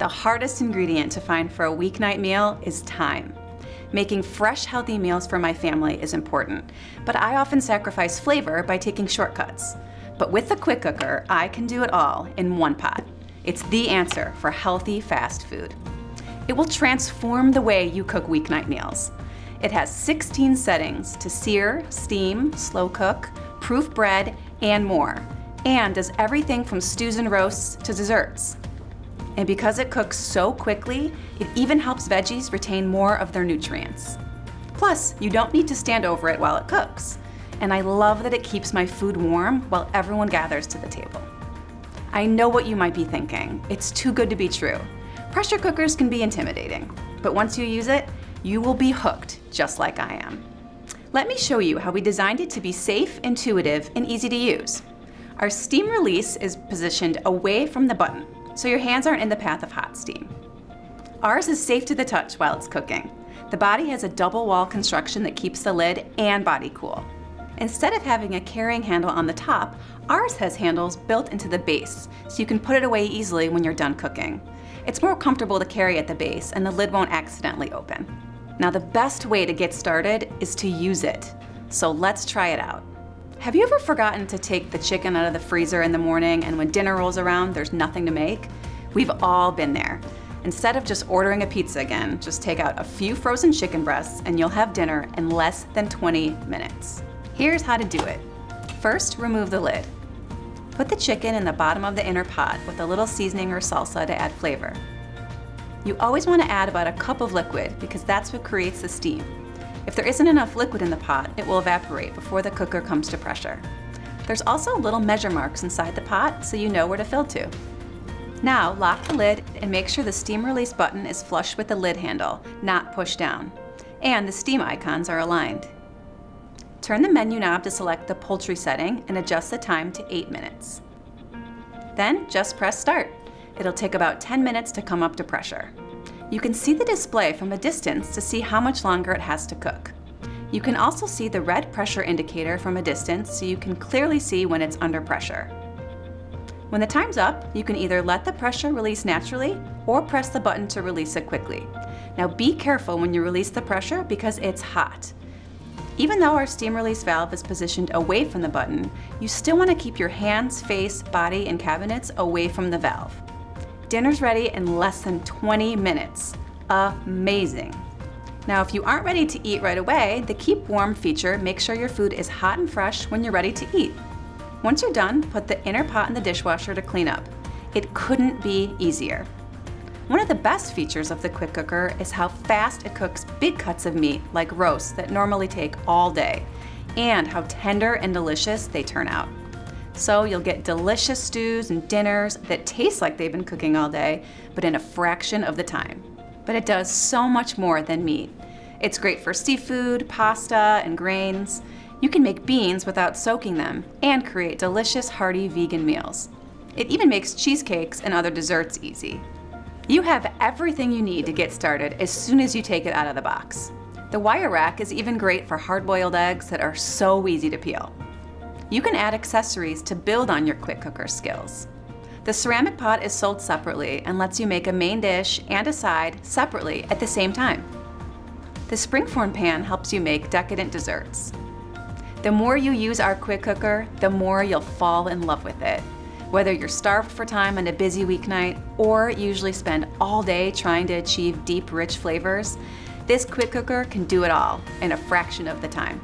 the hardest ingredient to find for a weeknight meal is time. Making fresh, healthy meals for my family is important, but I often sacrifice flavor by taking shortcuts. But with the quick cooker, I can do it all in one pot. It's the answer for healthy fast food. It will transform the way you cook weeknight meals. It has 16 settings to sear, steam, slow cook, proof bread, and more, and does everything from stews and roasts to desserts. And because it cooks so quickly, it even helps veggies retain more of their nutrients. Plus, you don't need to stand over it while it cooks. And I love that it keeps my food warm while everyone gathers to the table. I know what you might be thinking. It's too good to be true. Pressure cookers can be intimidating, but once you use it, you will be hooked, just like I am. Let me show you how we designed it to be safe, intuitive, and easy to use. Our steam release is positioned away from the button, so your hands aren't in the path of hot steam. Ours is safe to the touch while it's cooking. The body has a double wall construction that keeps the lid and body cool. Instead of having a carrying handle on the top, ours has handles built into the base, so you can put it away easily when you're done cooking. It's more comfortable to carry at the base, and the lid won't accidentally open. Now, the best way to get started is to use it. So let's try it out. Have you ever forgotten to take the chicken out of the freezer in the morning, and when dinner rolls around, there's nothing to make? We've all been there. Instead of just ordering a pizza again, just take out a few frozen chicken breasts and you'll have dinner in less than 20 minutes. Here's how to do it. First, remove the lid. Put the chicken in the bottom of the inner pot with a little seasoning or salsa to add flavor. You always want to add about a cup of liquid because that's what creates the steam. If there isn't enough liquid in the pot, it will evaporate before the cooker comes to pressure. There's also little measure marks inside the pot so you know where to fill to. Now lock the lid and make sure the steam release button is flush with the lid handle, not pushed down. And the steam icons are aligned. Turn the menu knob to select the poultry setting and adjust the time to 8 minutes. Then just press start. It'll take about 10 minutes to come up to pressure. You can see the display from a distance to see how much longer it has to cook. You can also see the red pressure indicator from a distance so you can clearly see when it's under pressure. When the time's up, you can either let the pressure release naturally or press the button to release it quickly. Now be careful when you release the pressure because it's hot. Even though our steam release valve is positioned away from the button, you still want to keep your hands, face, body, and cabinets away from the valve. Dinner's ready in less than 20 minutes. Amazing. Now, if you aren't ready to eat right away, the Keep Warm feature makes sure your food is hot and fresh when you're ready to eat. Once you're done, put the inner pot in the dishwasher to clean up. It couldn't be easier. One of the best features of the quick cooker is how fast it cooks big cuts of meat, like roasts that normally take all day, and how tender and delicious they turn out. So you'll get delicious stews and dinners that taste like they've been cooking all day, but in a fraction of the time. But it does so much more than meat. It's great for seafood, pasta, and grains. You can make beans without soaking them and create delicious, hearty vegan meals. It even makes cheesecakes and other desserts easy. You have everything you need to get started as soon as you take it out of the box. The wire rack is even great for hard-boiled eggs that are so easy to peel. You can add accessories to build on your quick cooker skills. The ceramic pot is sold separately and lets you make a main dish and a side separately at the same time. The springform pan helps you make decadent desserts. The more you use our quick cooker, the more you'll fall in love with it. Whether you're starved for time on a busy weeknight or usually spend all day trying to achieve deep, rich flavors, this quick cooker can do it all in a fraction of the time.